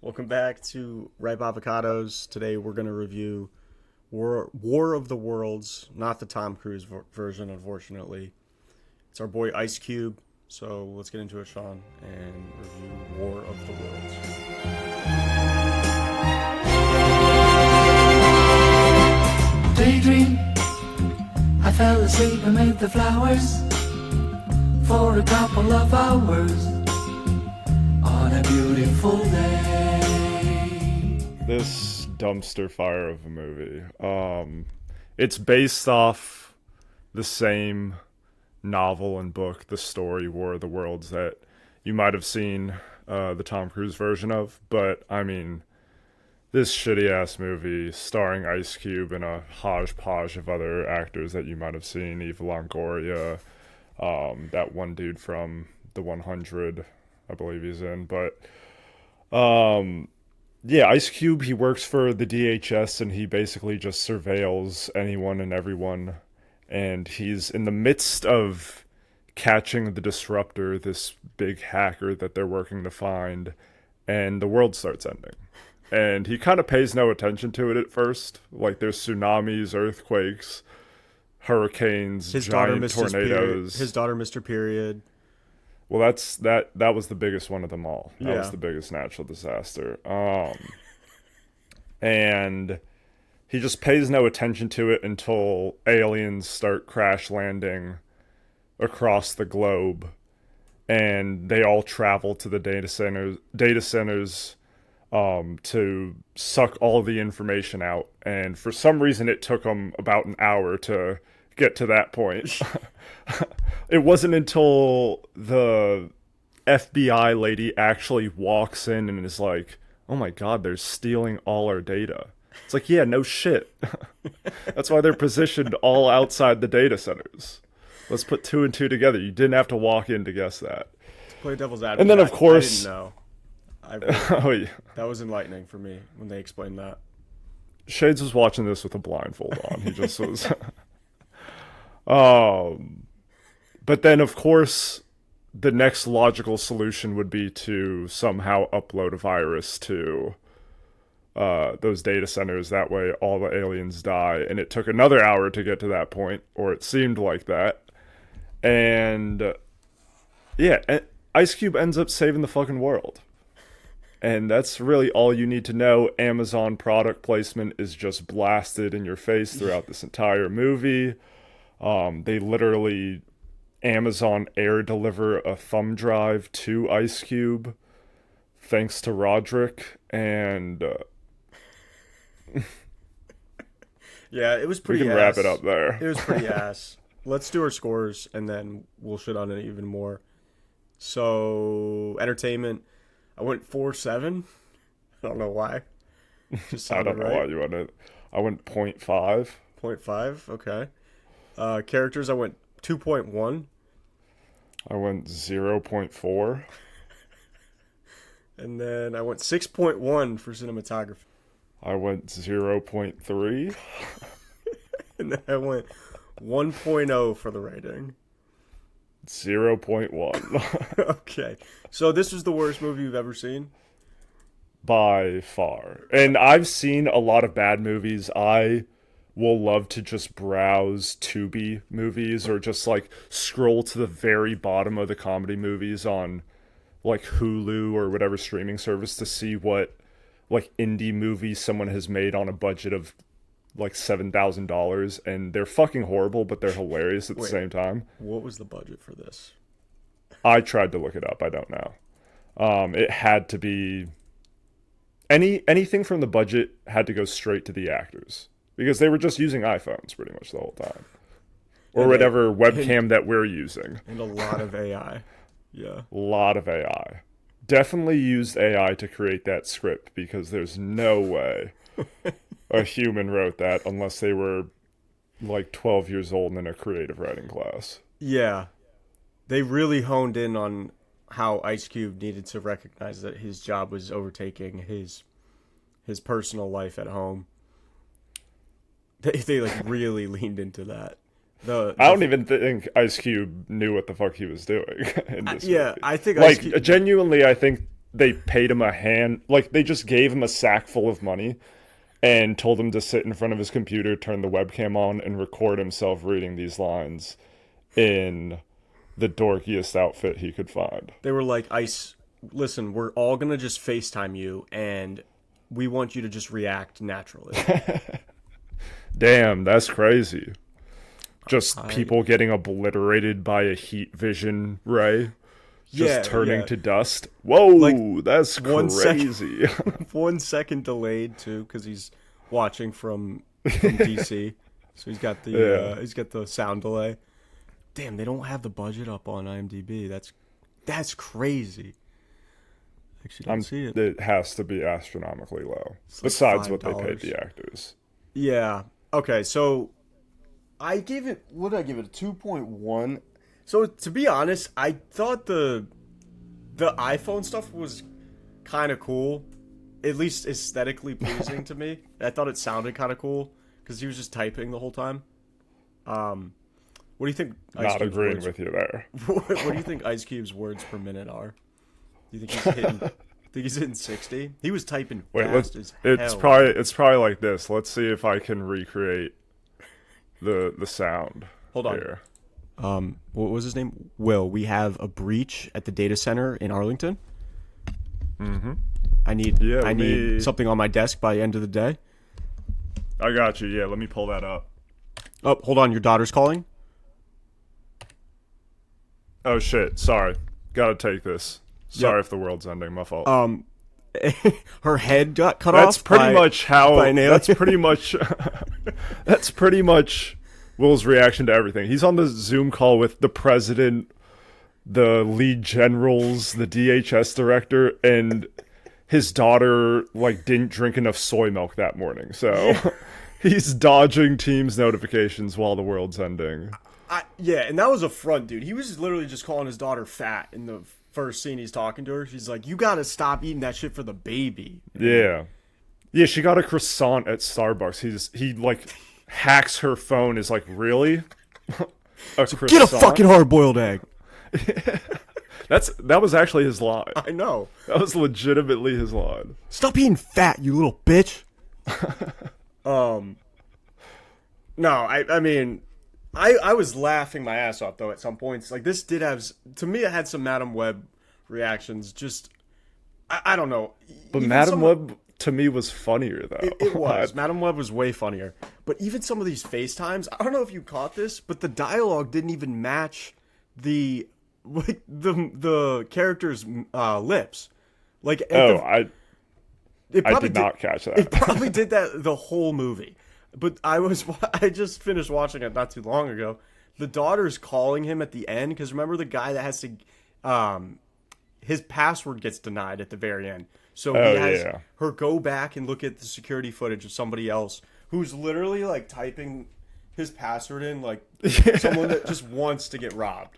Welcome back to Ripe Avocados. Today we're going to review War of the Worlds, not the Tom Cruise version, unfortunately. It's our boy Ice Cube. So let's get into it, Sean, and review War of the Worlds. Daydream, I fell asleep amid the flowers for a couple of hours on a beautiful day. This dumpster fire of a movie. It's based off the same novel and book, the story War of the Worlds, that you might have seen the Tom Cruise version of. But I mean, this shitty ass movie starring Ice Cube and a hodgepodge of other actors that you might have seen, Eva Longoria, that one dude from the 100, I believe he's in. But yeah, Ice Cube, he works for the DHS and he basically just surveils anyone and everyone. And he's in the midst of catching the disruptor, this big hacker that they're working to find, and the world starts ending. And he kind of pays no attention to it at first. Like, there's tsunamis, earthquakes, hurricanes, giant tornadoes. His daughter, Mr. Period. Well, that was the biggest one of them all. That was the biggest natural disaster. And he just pays no attention to it until aliens start crash landing across the globe, and they all travel to the data centers to suck all the information out. And for some reason, it took them about an hour to get to that point. It wasn't until the FBI lady actually walks in and is like, "Oh my God, they're stealing all our data." It's like, yeah, no shit. That's why they're positioned all outside the data centers. Let's put two and two together. You didn't have to walk in to guess that. To play devil's advocate, And then, of course, I didn't know. oh, yeah. That was enlightening for me when they explained that. Shades was watching this with a blindfold on. He just was. But then, of course, the next logical solution would be to somehow upload a virus to those data centers. That way, all the aliens die. And it took another hour to get to that point, or it seemed like that. And yeah, Ice Cube ends up saving the fucking world. And that's really all you need to know. Amazon product placement is just blasted in your face throughout this entire movie. They literally Amazon air deliver a thumb drive to Ice Cube, thanks to Roderick, and yeah, it was pretty. We can wrap it up there. It was pretty ass. Let's do our scores and then we'll shit on it even more. So, entertainment, I went 4.7. I don't know why. Just I don't know why you went it. I went 0.5. 0.5, okay. Characters, I went 2.1. I went 0.4. And then I went 6.1 for cinematography. I went 0.3. And then I went 1.0 for the rating. 0.1. Okay. So this was the worst movie you've ever seen? By far. And I've seen a lot of bad movies. I will love to just browse Tubi movies or just like scroll to the very bottom of the comedy movies on like Hulu or whatever streaming service to see what like indie movies someone has made on a budget of like $7,000, and they're fucking horrible, but they're hilarious at the same time. What was the budget for this? I tried to look it up. I don't know. It had to be anything from the budget had to go straight to the actors because they were just using iPhones pretty much the whole time, or whatever webcam that we're using. And a lot of AI. Yeah. A lot of AI. Definitely used AI to create that script because there's no way a human wrote that unless they were like 12 years old and in a creative writing class. Yeah. They really honed in on how Ice Cube needed to recognize that his job was overtaking his personal life at home. They like really leaned into that. I don't even think Ice Cube knew what the fuck he was doing in this movie. I think like Ice Cube, genuinely, I think they paid him they just gave him a sack full of money and told him to sit in front of his computer, turn the webcam on, and record himself reading these lines in the dorkiest outfit he could find. They were like, Ice, listen, we're all going to just FaceTime you, and we want you to just react naturally. Damn, that's crazy. Just people getting obliterated by a heat vision ray. Just turning to dust. Whoa, like, that's crazy. 1 second delayed too, because he's watching from DC, so he's got the sound delay. Damn, they don't have the budget up on IMDb. That's crazy. Actually, don't see it. It has to be astronomically low. Besides what they paid the actors. Yeah. Okay, so I gave it. What did I give it? A 2.1. So to be honest, I thought the iPhone stuff was kind of cool, at least aesthetically pleasing to me. I thought it sounded kind of cool because he was just typing the whole time. What do you think? Not agreeing with you there. What do you think Ice Cube's words per minute are? Do you think he's hitting? Think he's hitting 60? He was typing fast as hell. It's probably like this. Let's see if I can recreate the sound. Hold on. Here. What was his name? Will, we have a breach at the data center in Arlington. Mm-hmm. I need something on my desk by the end of the day. I got you. Yeah, let me pull that up. Oh, hold on. Your daughter's calling? Oh, shit. Sorry. Gotta take this. Sorry if the world's ending. My fault. Her head got cut That's off. Pretty much That's pretty much Will's reaction to everything. He's on the Zoom call with the president, the lead generals, the DHS director, and his daughter didn't drink enough soy milk that morning. So he's dodging Teams notifications while the world's ending. And that was a front, dude. He was literally just calling his daughter fat in the first scene he's talking to her. She's like, you gotta stop eating that shit for the baby. Yeah, she got a croissant at Starbucks. He hacks her phone, is like, really? A croissant? Get a fucking hard-boiled egg. That was actually his line. I know. That was legitimately his line. Stop being fat, you little bitch. No, I mean, I was laughing my ass off, though, at some points. This did have, to me, it had some Madam Web reactions. Just, I don't know. But Madam Web, to me, was funnier, though. It was. Madam Web was way funnier. But even some of these FaceTimes, I don't know if you caught this, but the dialogue didn't even match the character's lips. I did not catch that. It probably did that the whole movie. But I just finished watching it not too long ago. The daughter's calling him at the end because remember the guy that has to, his password gets denied at the very end. So he has her go back and look at the security footage of somebody else who's literally typing his password in someone that just wants to get robbed.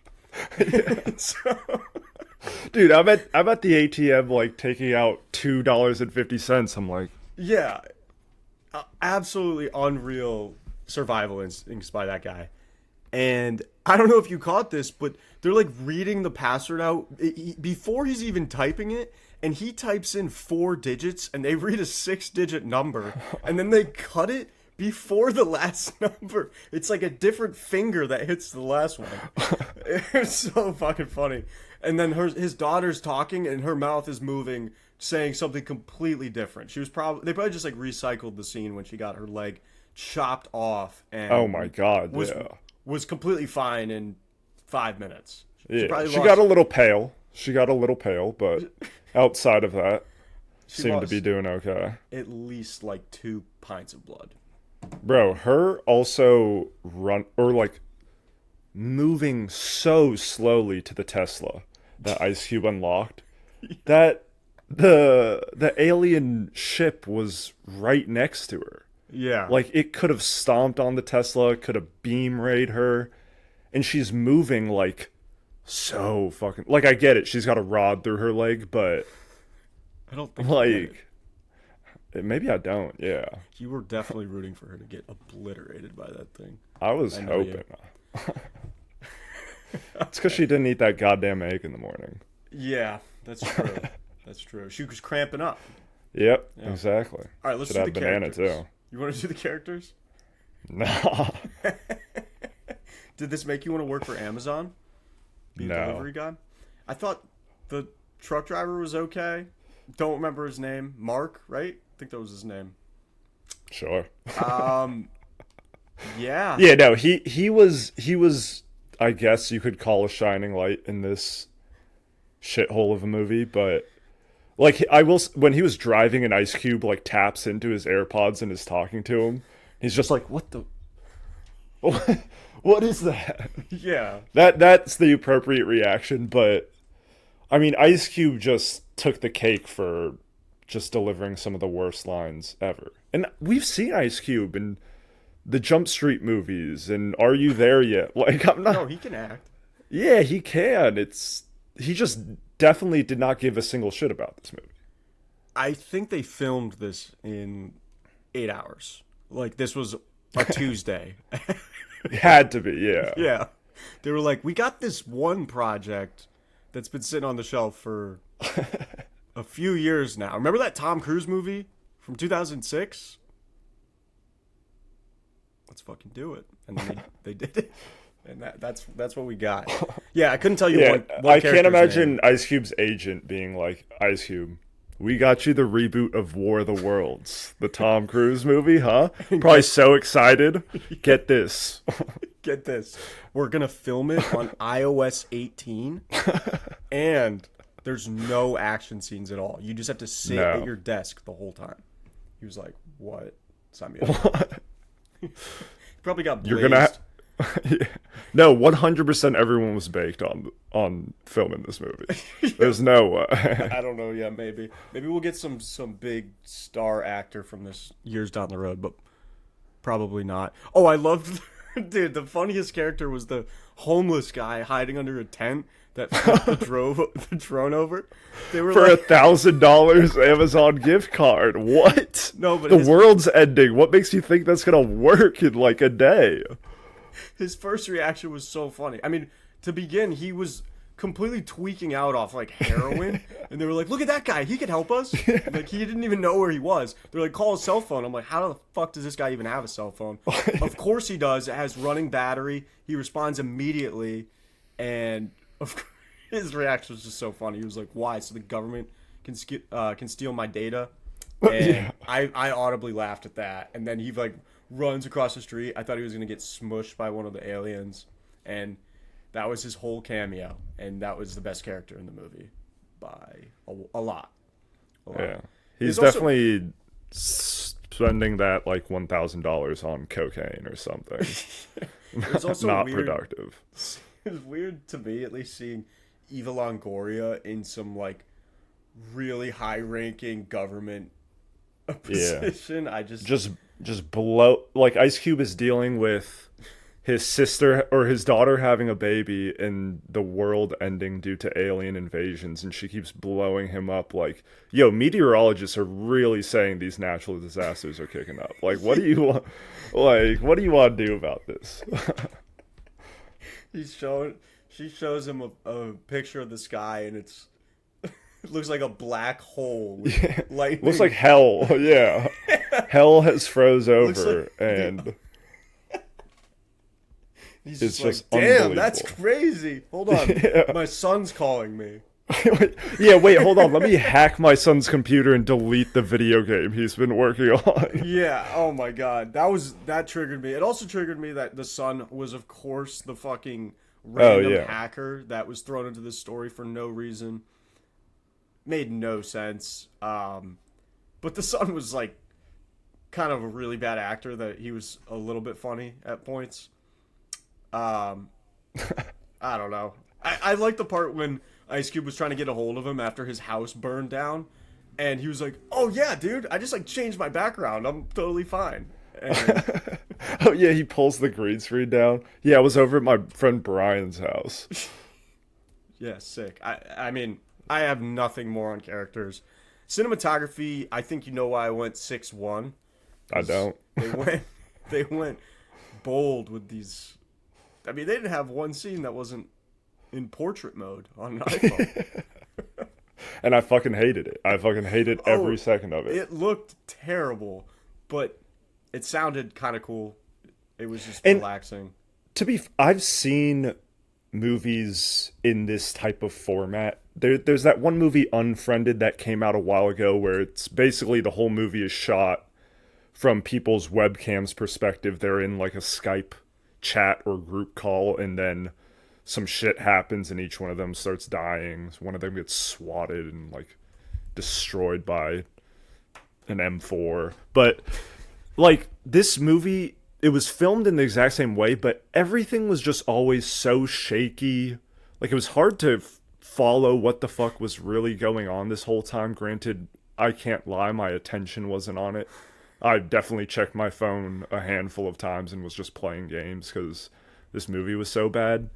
Dude, I'm at the ATM taking out $2.50. I'm like, yeah. Absolutely unreal survival instincts by that guy. And I don't know if you caught this, but they're reading the password out before he's even typing it, and he types in 4 digits and they read a 6-digit number and then they cut it before the last number. It's a different finger that hits the last one. It's so fucking funny. And then his daughter's talking and her mouth is moving, saying something completely different. They probably just recycled the scene when she got her leg chopped off and oh my god, was completely fine in 5 minutes. She got a little pale. But outside of that, seemed to be doing okay. At least 2 pints of blood. Bro, her also moving so slowly to the Tesla that Ice Cube unlocked that the alien ship was right next to her. Yeah. It could have stomped on the Tesla, could have beam rayed her, and she's moving so fucking I get it, she's got a rod through her leg, but I don't think maybe I don't, yeah. You were definitely rooting for her to get obliterated by that thing. I was hoping. It's because she didn't eat that goddamn egg in the morning. Yeah, that's true. That's true. She was cramping up. Yep, Yeah. exactly. All right, let's Should do have the banana characters. too. You want to do the characters? No. Did this make you want to work for Amazon? Be a No. delivery guy? I thought the truck driver was okay. Don't remember his name. Mark, right? I think that was his name. Sure. Yeah. Yeah, no, he was I guess you could call a shining light in this shithole of a movie, but like I will when he was driving and Ice Cube like taps into his AirPods and is talking to him, he's just like, "What the what is that?" Yeah. That's the appropriate reaction, but I mean, Ice Cube just took the cake for just delivering some of the worst lines ever. And we've seen Ice Cube in the Jump Street movies and Are You There Yet? Like, I'm not. No, he can act. Yeah, he can. He just definitely did not give a single shit about this movie. I think they filmed this in 8 hours. Like, this was a Tuesday. It had to be, yeah. Yeah. They were like, we got this one project that's been sitting on the shelf for a few years now. Remember that Tom Cruise movie from 2006? Let's fucking do it. And then they did it. And that's what we got. Yeah, I couldn't tell you Yeah, one I can't character's imagine name. Ice Cube's agent being like, Ice Cube, we got you the reboot of War of the Worlds, the Tom Cruise movie, huh? Probably so excited. Get this. Get this. We're going to film it on iOS 18, and there's no action scenes at all. You just have to sit No. at your desk the whole time. He was like, what? Sign me up. He probably got blazed. You're gonna. Yeah. No, 100% everyone was baked on filming this movie. There's no way. I don't know. Yeah, maybe. Maybe we'll get some big star actor from this years down the road, but probably not. Oh, I loved... Dude, the funniest character was the homeless guy hiding under a tent that flipped the drone over. They were For like... $1,000 Amazon gift card. What? No, but the his- world's ending. What makes you think that's gonna work in like a day? His first reaction was so funny. I mean, to begin, he was completely tweaking out off like heroin, and they were like, "Look at that guy, he could help us." Like he didn't even know where he was. They're like, "Call his cell phone." I'm like, "How the fuck does this guy even have a cell phone?" Of course he does. It has running battery. He responds immediately, and his reaction was just so funny. He was like, "Why? So the government can steal my data?" And Yeah. I audibly laughed at that. And then he like runs across the street. I thought he was gonna get smushed by one of the aliens, and that was his whole cameo. And that was the best character in the movie by a lot. Yeah, he's There's also- definitely spending that like $1,000 on cocaine or something. It's also Not weird. productive. It's weird to me, at least, seeing Eva Longoria in some like really high-ranking government position. I Just blow like Ice Cube is dealing with his sister or his daughter having a baby and the world ending due to alien invasions, and she keeps blowing him up like, yo, meteorologists are really saying these natural disasters are kicking up. Like, what do you want? Like, what do you want to do about this? She shows him a picture of the sky, and it looks like a black hole with lightning. Looks like hell. Yeah, hell has froze over, like- and He's it's just just like, damn, that's unbelievable." crazy. Hold on, Yeah. my son's calling me. yeah, wait, hold on. Let me hack my son's computer and delete the video game he's been working on. Yeah. Oh my god, that triggered me. It also triggered me that the son was, of course, the fucking random yeah. hacker that was thrown into this story for no reason. Made no sense. But the son was like kind of a really bad actor. That he was a little bit funny at points. I don't know. I like the part when Ice Cube was trying to get a hold of him after his house burned down, and he was like, "Oh yeah, dude, I just like changed my background. I'm totally fine." And Oh yeah, he pulls the green screen down. Yeah, I was over at my friend Brian's house. yeah, sick. I mean, I have nothing more on characters. Cinematography, I think you know why I went 6-1. I don't. They went bold with these. I mean, they didn't have one scene that wasn't in portrait mode on an iPhone. And I fucking hated it. I fucking hated every second of it. It looked terrible, but it sounded kind of cool. It was just And relaxing. I've seen movies in this type of format. There's that one movie Unfriended that came out a while ago where it's basically the whole movie is shot from people's webcams perspective. They're in like a Skype chat or group call, and then some shit happens and each one of them starts dying. One of them gets swatted and like destroyed by an M4. But like this movie, it was filmed in the exact same way, but everything was just always so shaky. Like it was hard to follow what the fuck was really going on this whole time. Granted, I can't lie, my attention wasn't on it. I definitely checked my phone a handful of times and was just playing games because this movie was so bad.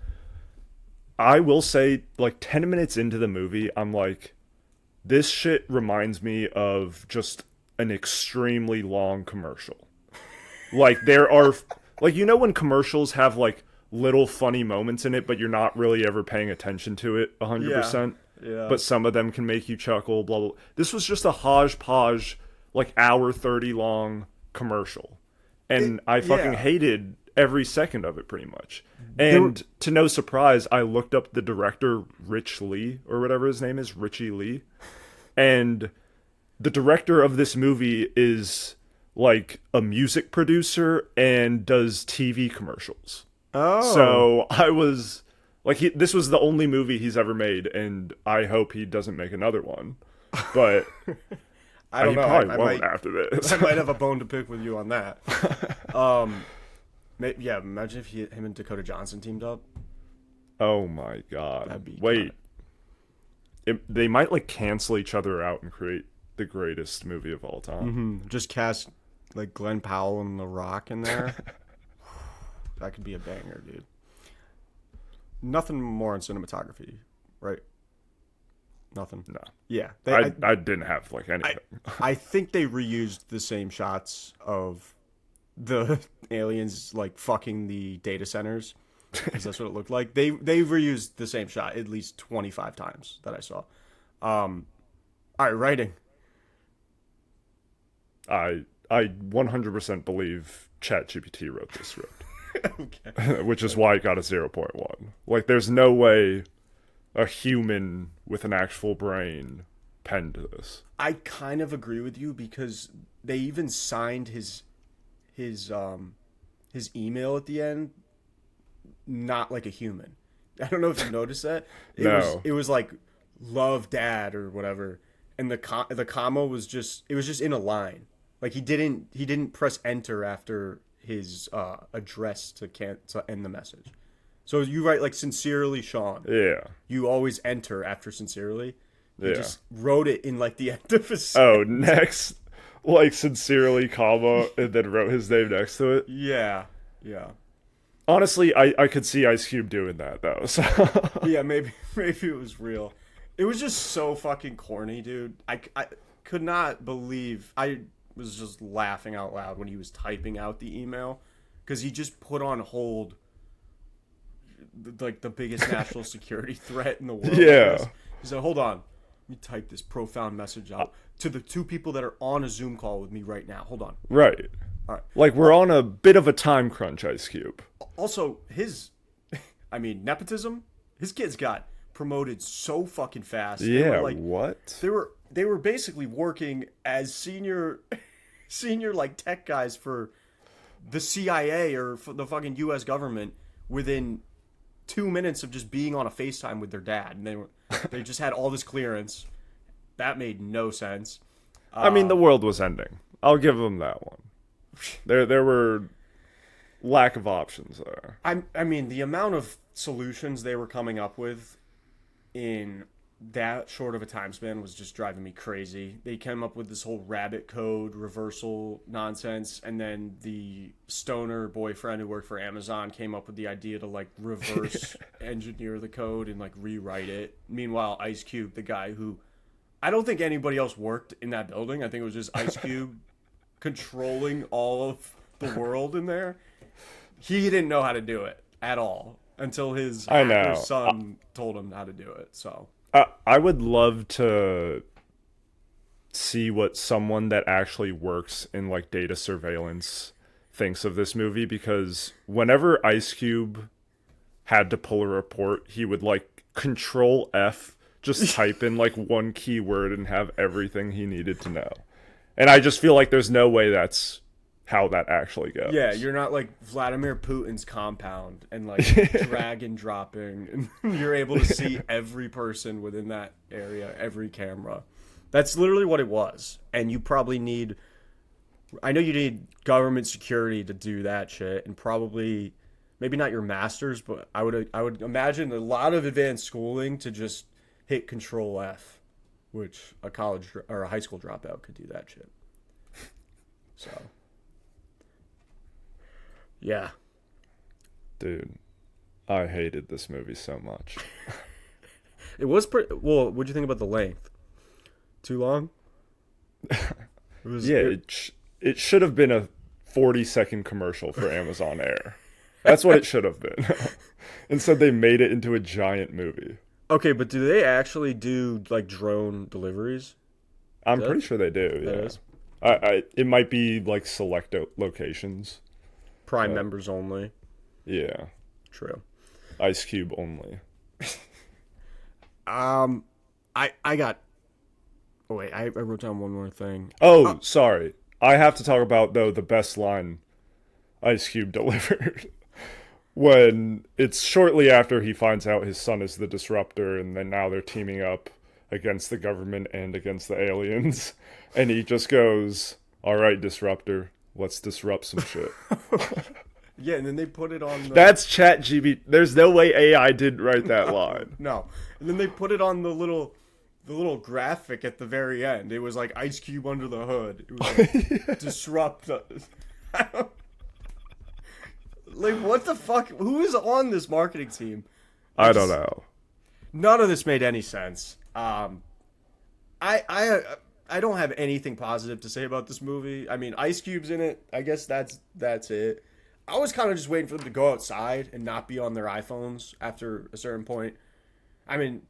I will say, like 10 minutes into the movie, I'm like, this shit reminds me of just an extremely long commercial. Like there are, like, you know when commercials have like little funny moments in it, but you're not really ever paying attention to it 100%. Yeah. But some of them can make you chuckle, blah, blah. This was just a hodgepodge, like hour 30 long commercial. And I fucking hated every second of it pretty much. And to no surprise, I looked up the director, Rich Lee, or whatever his name is, Richie Lee. And the director of this movie is like a music producer and does TV commercials. Oh. So I was like, this was the only movie he's ever made, and I hope he doesn't make another one. But I don't he know. probably I won't might, after this. I might have a bone to pick with you on that. Yeah, imagine if him and Dakota Johnson teamed up. Oh my god! That'd be Wait, they might like cancel each other out and create the greatest movie of all time. Just cast like Glenn Powell and The Rock in there. That could be a banger, dude. Nothing more on cinematography, right? Nothing. No, Yeah, I didn't have like anything. I think they reused the same shots of the aliens like fucking the data centers, because that's what it looked like. They reused the same shot at least 25 times that I saw. All right, writing. I 100% believe ChatGPT wrote this script. Okay. Which is why it got a 0.1. Like, there's no way a human with an actual brain penned this. I kind of agree with you because they even signed his email at the end not like a human. I don't know if you noticed that. It was like love dad or whatever, and the comma was just in a line. Like he didn't press enter after his address to end the message. So you write like sincerely Sean. Yeah. You always enter after sincerely. He Yeah. just wrote it in like the end of his Oh, next, like sincerely, comma, and then wrote his name next to it. Yeah. Honestly, I could see Ice Cube doing that though. So. Yeah, maybe it was real. It was just so fucking corny, dude. I could not believe I was just laughing out loud when he was typing out the email because he just put on hold like the biggest national security threat in the world. Yeah. He said, "Hold on, let me type this profound message out to the two people that are on a Zoom call with me right now. Hold on." Right. All right. Like, we're on a bit of a time crunch, Ice Cube. Also, nepotism. His kids got promoted so fucking fast. Yeah. Like, what? They were basically working as senior like tech guys for the CIA or for the fucking U.S. government within 2 minutes of just being on a FaceTime with their dad, and they just had all this clearance. That made no sense. I mean, the world was ending. I'll give them that one. There were lack of options there. I mean, the amount of solutions they were coming up with in that short of a time span was just driving me crazy. They came up with this whole rabbit code reversal nonsense, and then the stoner boyfriend who worked for Amazon came up with the idea to like reverse engineer the code and like rewrite it. Meanwhile, Ice Cube, the guy who I don't think anybody else worked in that building. I think it was just Ice Cube controlling all of the world in there. He didn't know how to do it at all until his son told him how to do it. So I would love to see what someone that actually works in like data surveillance thinks of this movie, because whenever Ice Cube had to pull a report, he would like control F, just type in like one keyword and have everything he needed to know. And I just feel like there's no way that's how that actually goes. Yeah, you're not like Vladimir Putin's compound and like drag and dropping, and you're able to see every person within that area, every camera. That's literally what it was. And you probably need, I know you need government security to do that shit, and probably maybe not your masters, but I would imagine a lot of advanced schooling to just hit Control F, which a college or a high school dropout could do that shit. So, yeah. Dude, I hated this movie so much. It was pretty. Well, what'd you think about the length? Too long? Yeah, it should have been a 40-second commercial for Amazon Air. That's what it should have been. Instead, they made it into a giant movie. Okay, but do they actually do like drone deliveries? I'm pretty sure they do. That Yeah, is? it might be like select locations. Prime members only. Yeah, True. Ice Cube only. I got. Oh wait, I wrote down one more thing. Oh, sorry. I have to talk about though the best line Ice Cube delivered. When it's shortly after he finds out his son is the disruptor, and then now they're teaming up against the government and against the aliens, and he just goes, "All right, disruptor, let's disrupt some shit." Yeah, and then they put it on. That's ChatGPT. There's no way AI didn't write that line. No, and then they put it on the little graphic at the very end. It was like Ice Cube under the hood. It was like, disrupt. Like, what the fuck? Who is on this marketing team? I don't know. None of this made any sense. I don't have anything positive to say about this movie. I mean, Ice Cube's in it. I guess that's it. I was kind of just waiting for them to go outside and not be on their iPhones after a certain point. I mean,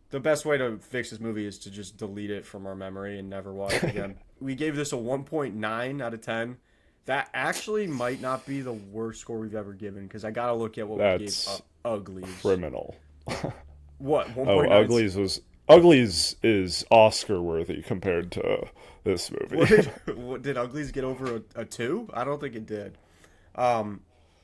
the best way to fix this movie is to just delete it from our memory and never watch it again. We gave this a 1.9 out of 10. That actually might not be the worst score we've ever given, because I gotta look at what we gave Uglies. Criminal. What? 1.9? Oh, Uglies is Oscar worthy compared to this movie. Did Uglies get over a 2? I don't think it did.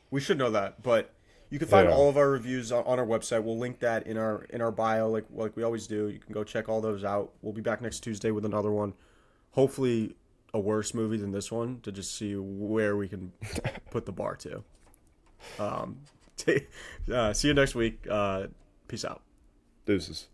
We should know that, but you can find all of our reviews on our website. We'll link that in our bio, like we always do. You can go check all those out. We'll be back next Tuesday with another one. Hopefully, a worse movie than this one, to just see where we can put the bar to. See you next week. Peace out. Deuces.